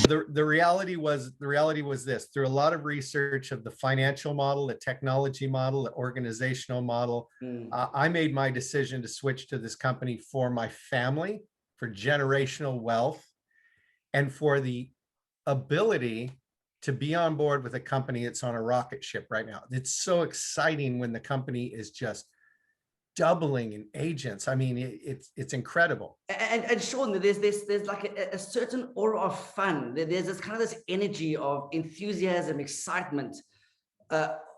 the reality was this: through a lot of research of the financial model, the technology model, the organizational model, I made my decision to switch to this company for my family, for generational wealth, and for the ability to be on board with a company that's on a rocket ship right now. It's so exciting when the company is just doubling in agents. I mean, it's incredible. And Sean, there's like a certain aura of fun. There's this kind of this energy of enthusiasm, excitement.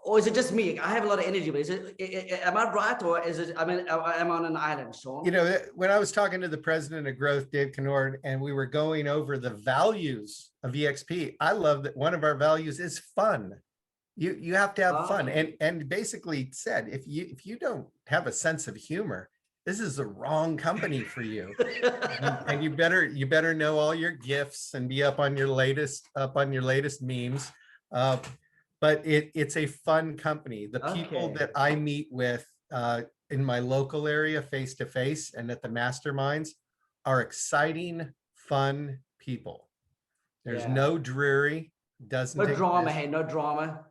Or is it just me? I have a lot of energy, but am I right, or is it? I mean, am I on an island, Sean? You know, when I was talking to the president of Growth, Dave Kennord, and we were going over the values of eXp, I love that one of our values is fun. You have to have fun, and basically said, if you don't have a sense of humor, this is the wrong company for you. and you better know all your gifts and be up on your latest memes. But it's a fun company. The people that I meet with in my local area face to face and at the masterminds are exciting, fun people. There's no dreary, no drama. Hey, no drama.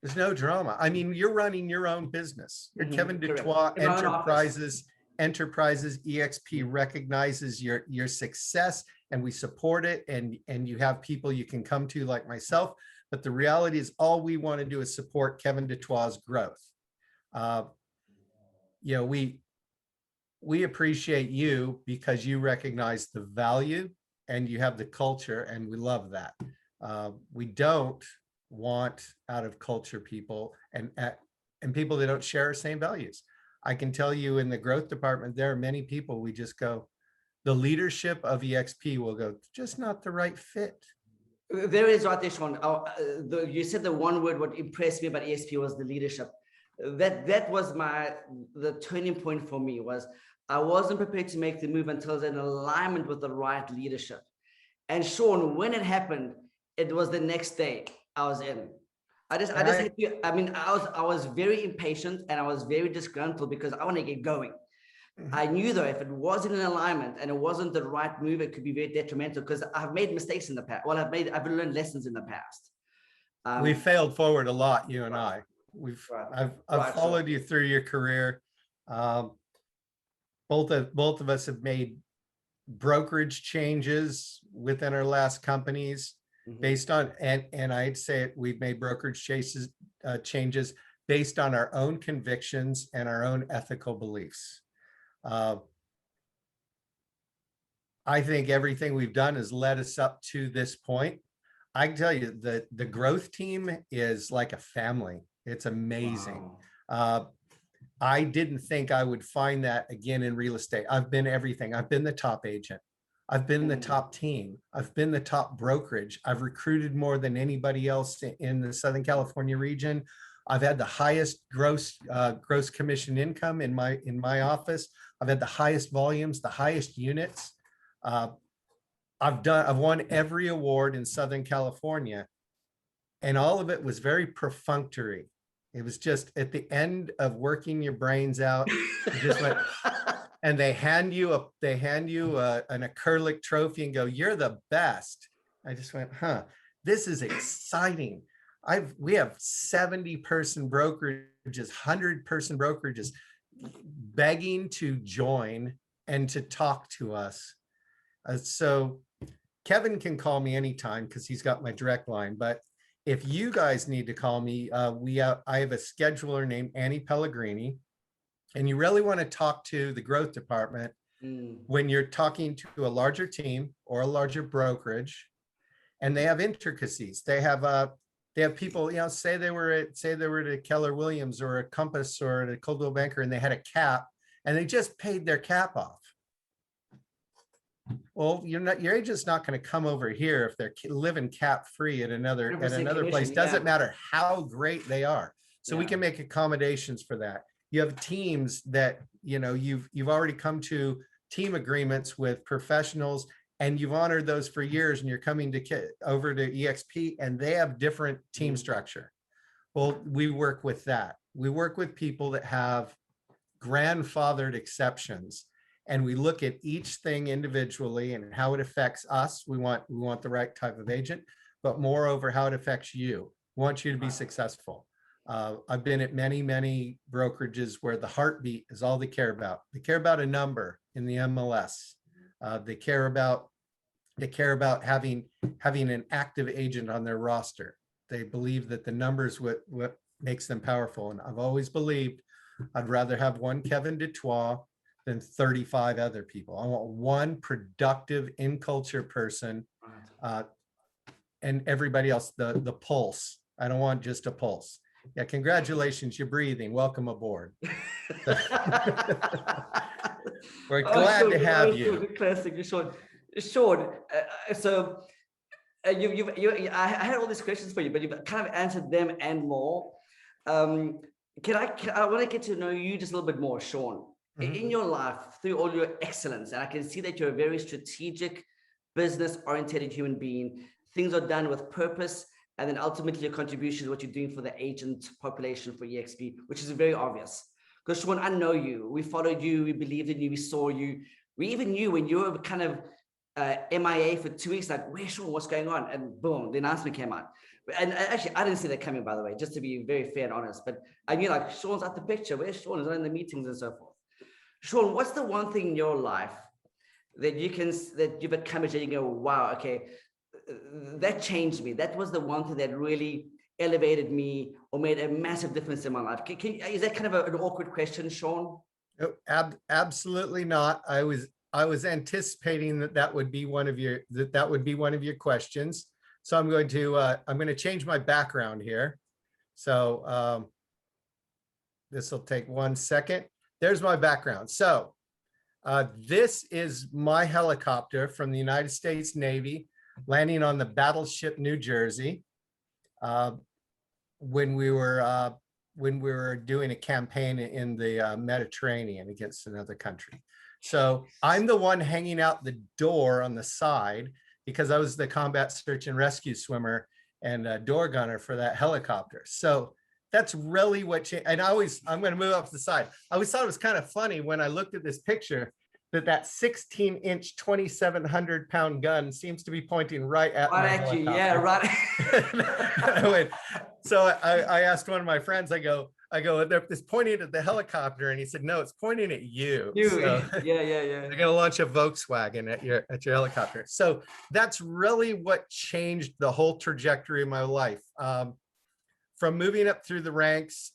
There's no drama. I mean, you're running your own business. You're Kevin Du Toit, Enterprises, eXp recognizes your success, and we support it. And you have people you can come to like myself. But the reality is, all we want to do is support Kevin Du Toit's growth. You know, we appreciate you because you recognize the value and you have the culture, and we love that. We don't want out of culture people and people that don't share our same values. I can tell you in the growth department, there are many people we just go, the leadership of eXp will go, just not the right fit. There is right there, Sean. You said the one word what impressed me about eXp was the leadership. That was the turning point for me. Was I wasn't prepared to make the move until I was in alignment with the right leadership. And Sean, when it happened, it was the next day I was in. I was very impatient and I was very disgruntled because I want to get going. I knew though, if it wasn't in alignment and it wasn't the right move, it could be very detrimental because I've made mistakes in the past. Well, I've learned lessons in the past. We failed forward a lot, you and I. I've followed you through your career. Both of us have made brokerage changes within our last companies based on, and I'd say we've made brokerage changes based on our own convictions and our own ethical beliefs. I think everything we've done has led us up to this point. I can tell you that the growth team is like a family. It's amazing. Wow. I didn't think I would find that again in real estate. I've been everything. I've been the top agent. I've been the top team. I've been the top brokerage. I've recruited more than anybody else in the Southern California region. I've had the highest gross commission income in my office. I've had the highest volumes, the highest units. I've won every award in Southern California, and all of it was very perfunctory. It was just at the end of working your brains out, you just went, and they hand you an acrylic trophy and go, "You're the best." I just went, "Huh, this is exciting." We have 70-person brokerages, 100-person brokerages begging to join and to talk to us. So Kevin can call me anytime because he's got my direct line. But if you guys need to call me, I have a scheduler named Annie Pellegrini, and you really want to talk to the growth department when you're talking to a larger team or a larger brokerage, and they have intricacies. They have people, you know, say they were at a Keller Williams or a Compass or at a Coldwell Banker, and they had a cap and they just paid their cap off. Well, your agent's not going to come over here if they're living cap free at another place. Doesn't matter how great they are. So we can make accommodations for that. You have teams that, you know, you've already come to team agreements with professionals, and you've honored those for years, and you're coming over to eXp, and they have different team structure. Well, we work with that. We work with people that have grandfathered exceptions, and we look at each thing individually and how it affects us. We want the right type of agent, but moreover, how it affects you. We want you to be successful. I've been at many brokerages where the heartbeat is all they care about. They care about a number in the MLS. They care about having an active agent on their roster. They believe that the numbers what makes them powerful. And I've always believed I'd rather have one Kevin Du Toit than 35 other people. I want one productive in culture person, and everybody else, the pulse. I don't want just a pulse. Yeah, congratulations, you're breathing. Welcome aboard. We're glad to have you. Classic, Sean. Sean, so I had all these questions for you, but you've kind of answered them and more. I want to get to know you just a little bit more, Sean. In your life, through all your excellence, and I can see that you're a very strategic, business-oriented human being. Things are done with purpose, and then ultimately your contribution is what you're doing for the agent population for eXp, which is very obvious. Because Sean, I know you. We followed you. We believed in you. We saw you. We even knew when you were kind of MIA for 2 weeks, like, where's Sean? What's going on? And boom, the announcement came out. And actually, I didn't see that coming, by the way, just to be very fair and honest. But I knew, like, Sean's out the picture. Where's Sean? He's not in the meetings and so forth. Sean, what's the one thing in your life that you've accomplished and you go, wow, okay, that changed me. That was the one thing that really elevated me or made a massive difference in my life. Is that kind of an awkward question, Sean? No, absolutely not. I was anticipating that would be one of your questions. So I'm going to change my background here. So this will take 1 second. There's my background. So this is my helicopter from the United States Navy landing on the battleship New Jersey when we were doing a campaign in the Mediterranean against another country. So I'm the one hanging out the door on the side because I was the combat search and rescue swimmer and door gunner for that helicopter. So that's really what changed. And I'm going to move up to the side. I always thought it was kind of funny when I looked at this picture that 16-inch, 2,700-pound gun seems to be pointing right at my helicopter. Yeah, right. So I asked one of my friends, I go, it's pointing at the helicopter, and he said, no, it's pointing at you. So yeah. They're going to launch a Volkswagen at your helicopter. So that's really what changed the whole trajectory of my life. From moving up through the ranks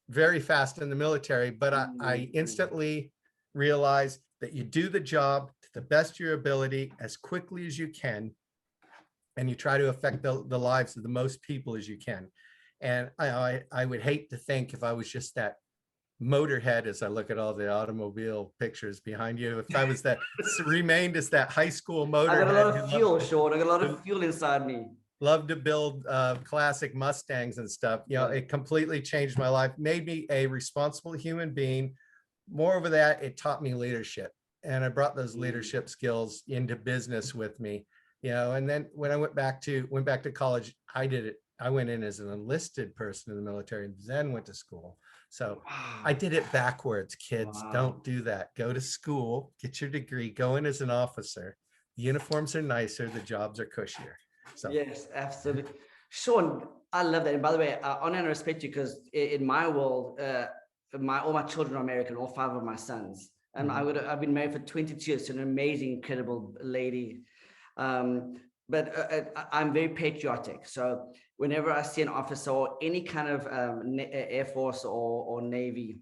very fast in the military, but I instantly realized that you do the job to the best of your ability as quickly as you can, and you try to affect the lives of the most people as you can. And I would hate to think if I was just that motorhead, as I look at all the automobile pictures behind you, if I was that remained as that high school motorhead. I got a lot of fuel, Sean. I got a lot of fuel inside me. Love to build classic Mustangs and stuff. You know, it completely changed my life, made me a responsible human being. Moreover that, it taught me leadership, and I brought those leadership skills into business with me. You know, and then when I went back to college, I did it. I went in as an enlisted person in the military and then went to school. So I did it backwards. Kids, don't do that. Go to school, get your degree, go in as an officer. The uniforms are nicer, the jobs are cushier. So yes, absolutely. Sean, I love that. And by the way, I honor and respect you because in my world, all my children are American, all 5 of my sons. And I've been married for 22 years to an amazing, incredible lady. But I'm very patriotic. So whenever I see an officer or any kind of Air Force or Navy,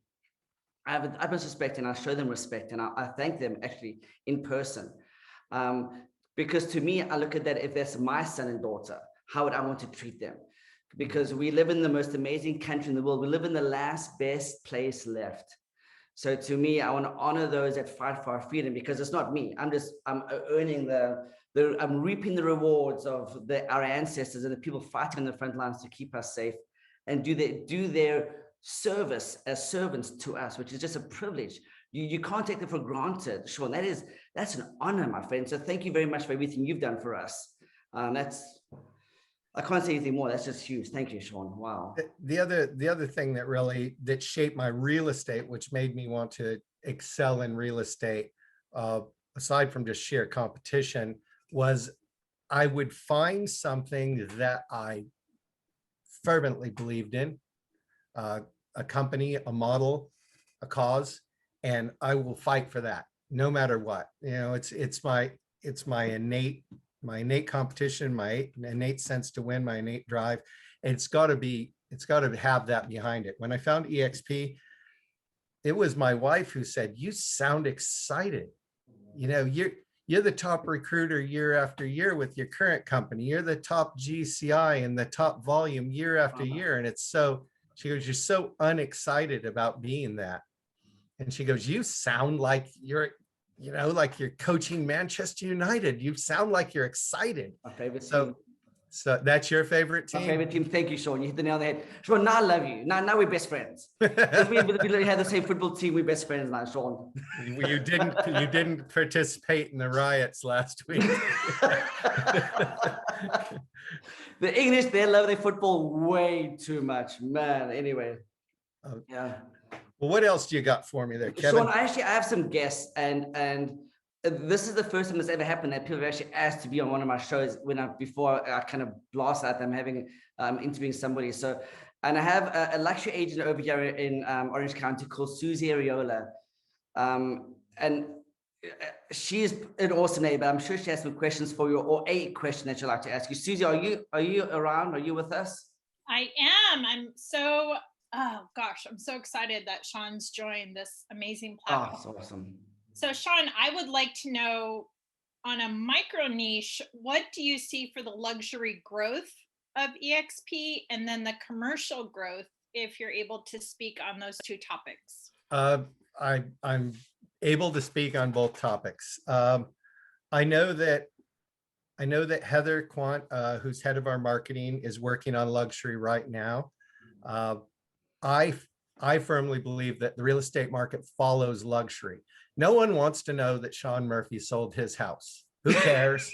I have utmost respect, and I show them respect, and I thank them actually in person. Because to me, I look at that, if that's my son and daughter, how would I want to treat them? Because we live in the most amazing country in the world. We live in the last best place left. So to me, I want to honor those that fight for our freedom, because it's not me. I'm earning I'm reaping the rewards of our ancestors and the people fighting on the front lines to keep us safe and do their service as servants to us, which is just a privilege. You can't take them for granted, Sean. That's an honor, my friend. So thank you very much for everything you've done for us. I can't say anything more. That's just huge. Thank you, Sean. Wow. The other thing that shaped my real estate, which made me want to excel in real estate, aside from just sheer competition, was I would find something that I fervently believed in, a company, a model, a cause, and I will fight for that no matter what. You know, it's my innate competition, my innate sense to win, my innate drive. And it's got to have that behind it. When I found eXp, it was my wife who said, "You sound excited. You know, you're the top recruiter year after year with your current company. You're the top GCI and the top volume year after year." And it's so, she goes, "You're so unexcited about being that." And she goes, "You sound like you're, you know, like you're coaching Manchester United. You sound like you're excited." My favorite So, team. so that's your favorite My team? favorite team. Thank you, Sean. You hit the nail on the head. Sean, now I love you. Now we're best friends. If we had the same football team, we're best friends now, Sean. You didn't participate in the riots last week. The English, they love their football way too much, man. Anyway, yeah. Well, what else do you got for me there, Kevin? Sean, I have some guests, and this is the first time this ever happened that people have actually asked to be on one of my shows before I kind of blast out them having interviewing somebody. So, and I have a luxury agent over here in Orange County called Susie Areola, and she's an awesome neighbor. I'm sure she has some questions for you, or a question that you'd like to ask you. Susie, are you around? Are you with us? I am. Oh gosh, I'm so excited that Sean's joined this amazing platform. Oh, that's awesome. So Sean, I would like to know, on a micro niche, what do you see for the luxury growth of eXp, and then the commercial growth, if you're able to speak on those two topics? I'm able to speak on both topics. I know that Heather Quant, who's head of our marketing, is working on luxury right now. I firmly believe that the real estate market follows luxury. No one wants to know that Sean Murphy sold his house. Who cares?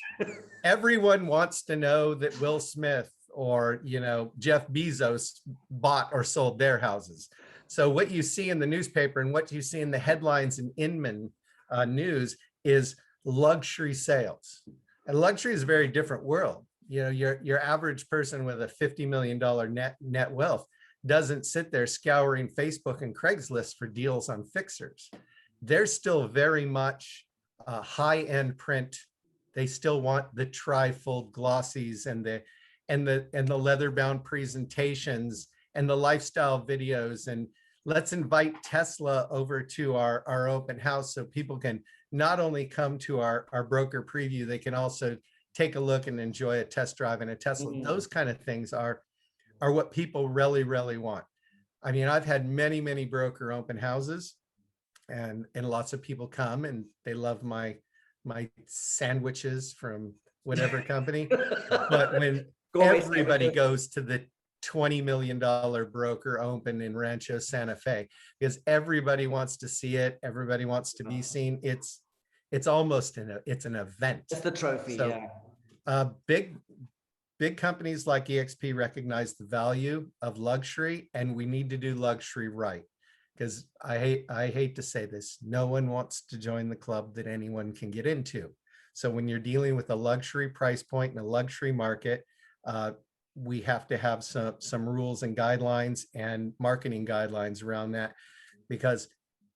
Everyone wants to know that Will Smith or, you know, Jeff Bezos bought or sold their houses. So what you see in the newspaper and what you see in the headlines in Inman news is luxury sales. And luxury is a very different world. You know, your average person with a $50 million net wealth doesn't sit there scouring Facebook and Craigslist for deals on fixers. They're still very much high-end print. They still want the trifold glossies and the leather-bound presentations and the lifestyle videos. And let's invite Tesla over to our open house so people can not only come to our broker preview, they can also take a look and enjoy a test drive in a Tesla. Those kind of things are what people really, really want. I mean, I've had many, many broker open houses, and lots of people come and they love my sandwiches from whatever company. But when everybody goes to the $20 million broker open in Rancho Santa Fe, because everybody wants to see it, everybody wants to be seen. It's almost an event. It's the trophy. So, yeah. Big companies like eXp recognize the value of luxury, and we need to do luxury right. Because I hate to say this, no one wants to join the club that anyone can get into. So when you're dealing with a luxury price point in a luxury market, we have to have some rules and guidelines and marketing guidelines around that, because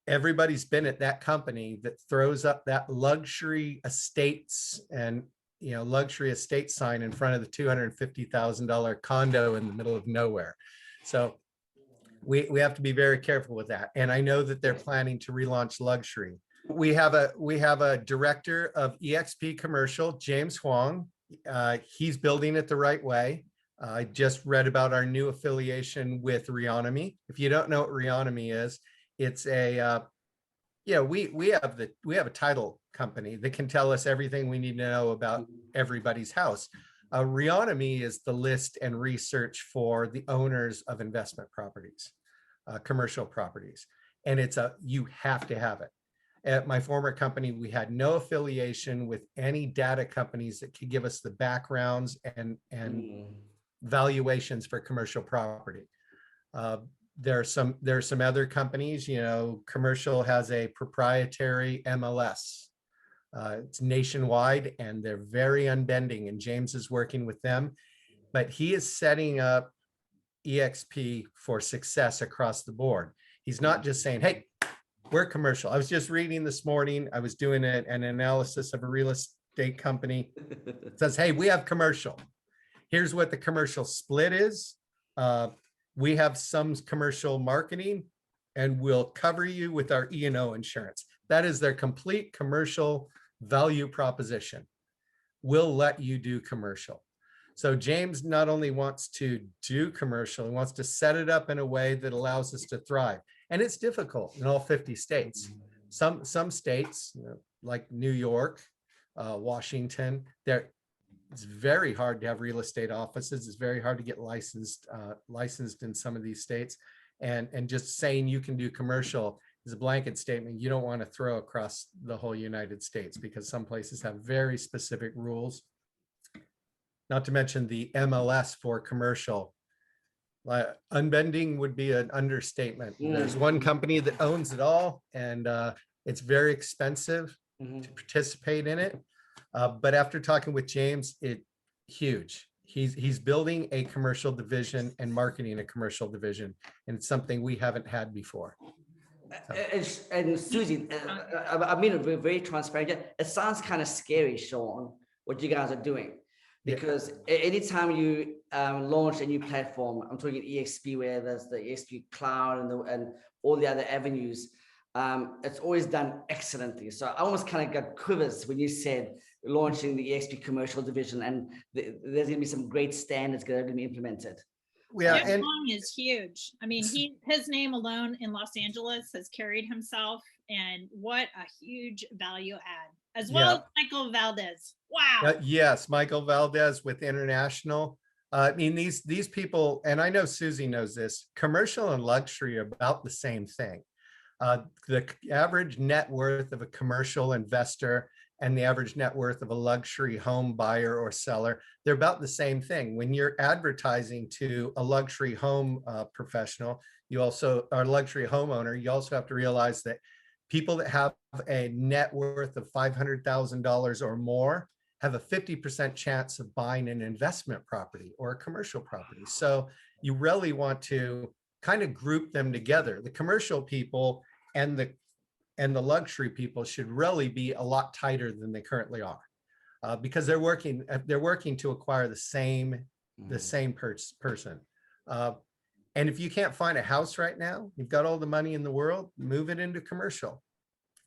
everybody's been at that company that throws up that luxury estates and, you know, luxury estate sign in front of the $250,000 condo in the middle of nowhere. So we have to be very careful with that. And I know that they're planning to relaunch luxury. We have a director of eXp Commercial, James Huang. He's building it the right way. I just read about our new affiliation with Reonomy. If you don't know what Reonomy is, it's a we have a title company that can tell us everything we need to know about everybody's house. Reonomy is the list and research for the owners of investment properties, commercial properties, and you have to have it. At my former company, we had no affiliation with any data companies that could give us the backgrounds and valuations for commercial property. there are some other companies, you know, Commercial has a proprietary MLS. It's nationwide and they're very unbending, and James is working with them, but he is setting up eXp for success across the board. He's not just saying, hey, we're Commercial. I was just reading this morning, I was doing an analysis of a real estate company. It says, hey, we have Commercial. Here's what the commercial split is. We have some commercial marketing and we'll cover you with our E&O insurance. That is their complete commercial value proposition. We'll let you do commercial. So James not only wants to do commercial, he wants to set it up in a way that allows us to thrive. And it's difficult in all 50 states. Some states, you know, like New York, Washington, it's very hard to have real estate offices. It's very hard to get licensed in some of these states. And just saying you can do commercial is a blanket statement you don't want to throw across the whole United States, because some places have very specific rules. Not to mention the MLS for commercial. Unbending would be an understatement. There's one company that owns it all, and it's very expensive to participate in it. But after talking with James, it's huge. He's building a commercial division and marketing a commercial division, and it's something we haven't had before. And Susie, I mean, we're very transparent. It sounds kind of scary, Sean, what you guys are doing. Because anytime you launch a new platform, I'm talking eXp, where there's the eXp Cloud and all the other avenues, it's always done excellently. So I almost kind of got quivers when you said launching the eXp commercial division, and there's going to be some great standards that are going to be implemented. Yeah, and Long is huge. I mean, his name alone in Los Angeles has carried himself, and what a huge value add, as well as Michael Valdez. Wow. Yes, Michael Valdez with International. I mean, these people, and I know Susie knows this, commercial and luxury are about the same thing. The average net worth of a commercial investor and the average net worth of a luxury home buyer or seller, they're about the same thing. When you're advertising to a luxury home professional, you also are a luxury homeowner, you also have to realize that people that have a net worth of $500,000 or more have a 50% chance of buying an investment property or a commercial property. So you really want to kind of group them together. The commercial people and the luxury people should really be a lot tighter than they currently are, because they're working to acquire the same person. And if you can't find a house right now, you've got all the money in the world, move it into commercial.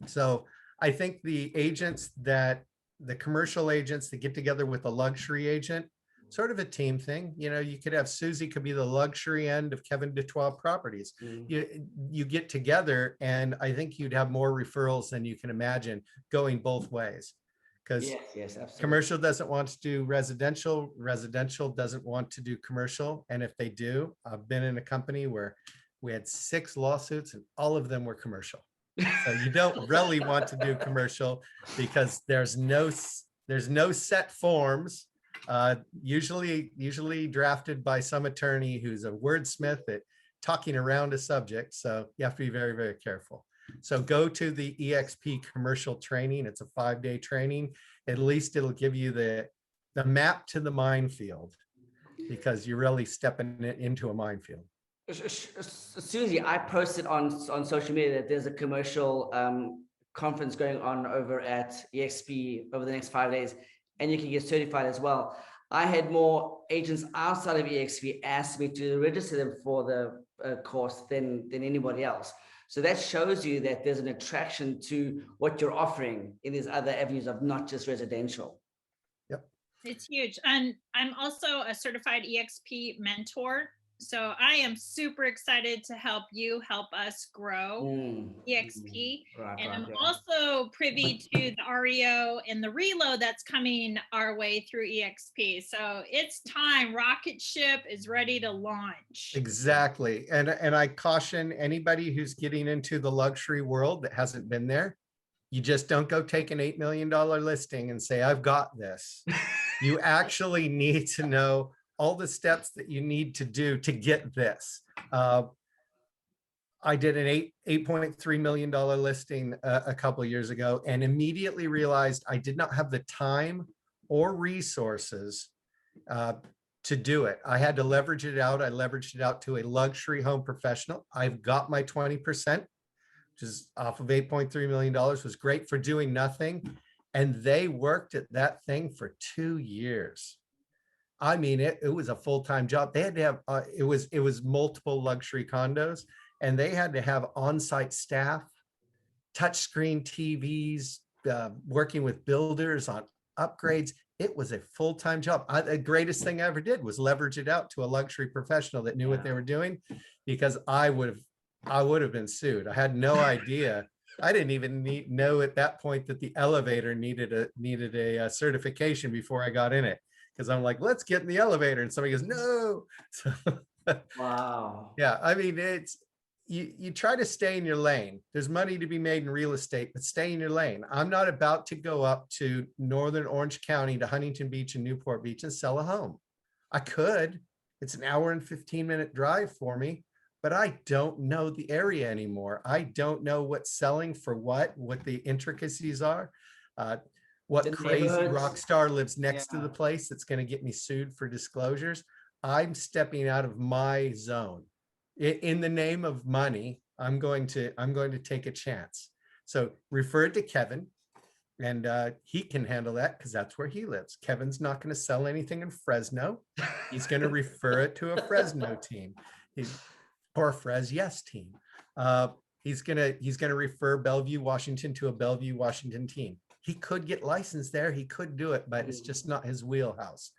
So I think the commercial agents that get together with a luxury agent, sort of a team thing. You know, you could have Susie could be the luxury end of Kevin Du Toit properties. You get together, and I think you'd have more referrals than you can imagine going both ways. Because commercial doesn't want to do residential, residential doesn't want to do commercial. And if they do, I've been in a company where we had 6 lawsuits and all of them were commercial. So you don't really want to do commercial because there's no set forms, usually drafted by some attorney who's a wordsmith at talking around a subject. So you have to be very, very careful. So go to the eXp commercial training. It's a 5-day training. At least it'll give you the map to the minefield, because you're really stepping it into a minefield. Susie, I posted on social media that there's a commercial conference going on over at eXp over the next 5 days, and you can get certified as well. I had more agents outside of eXp ask me to register them for the course than anybody else. So that shows you that there's an attraction to what you're offering in these other avenues of not just residential. Yep. It's huge. And I'm also a certified eXp mentor. So I am super excited to help us grow eXp. I'm also privy to the REO and the reload that's coming our way through eXp. So it's time. Rocket ship is ready to launch. Exactly. And I caution anybody who's getting into the luxury world that hasn't been there, you just don't go take an $8 million listing and say, I've got this. You actually need to know all the steps that you need to do to get this. I did an $8.3 million listing a couple of years ago, and immediately realized I did not have the time or resources to do it. I had to leverage it out. I leveraged it out to a luxury home professional. I've got my 20%, which is off of $8.3 million, was great for doing nothing. And they worked at that thing for 2 years. I mean, it was a full-time job. They had to have, it was multiple luxury condos, and they had to have on-site staff, touchscreen TVs, working with builders on upgrades. It was a full-time job. The greatest thing I ever did was leverage it out to a luxury professional that knew what they were doing, because I would have been sued. I had no idea. I didn't even know at that point that the elevator needed a certification before I got in it. Because I'm like, let's get in the elevator. And somebody goes, no. So, Wow. yeah, I mean, it's, you try to stay in your lane. There's money to be made in real estate, but stay in your lane. I'm not about to go up to Northern Orange County to Huntington Beach and Newport Beach and sell a home. I could. It's an hour and 15-minute drive for me, but I don't know the area anymore. I don't know what's selling for what the intricacies are. What The crazy neighborhoods. rock star lives next to the place that's going to get me sued for disclosures. I'm stepping out of my zone. In the name of money, I'm going to take a chance. So refer it to Kevin, and he can handle that because that's where he lives. Kevin's not going to sell anything in Fresno. He's going to refer it to a Fresno team, or a Fres Yes team. He's gonna refer Bellevue, Washington to a Bellevue, Washington team. He could get licensed there. He could do it, but it's just not his wheelhouse.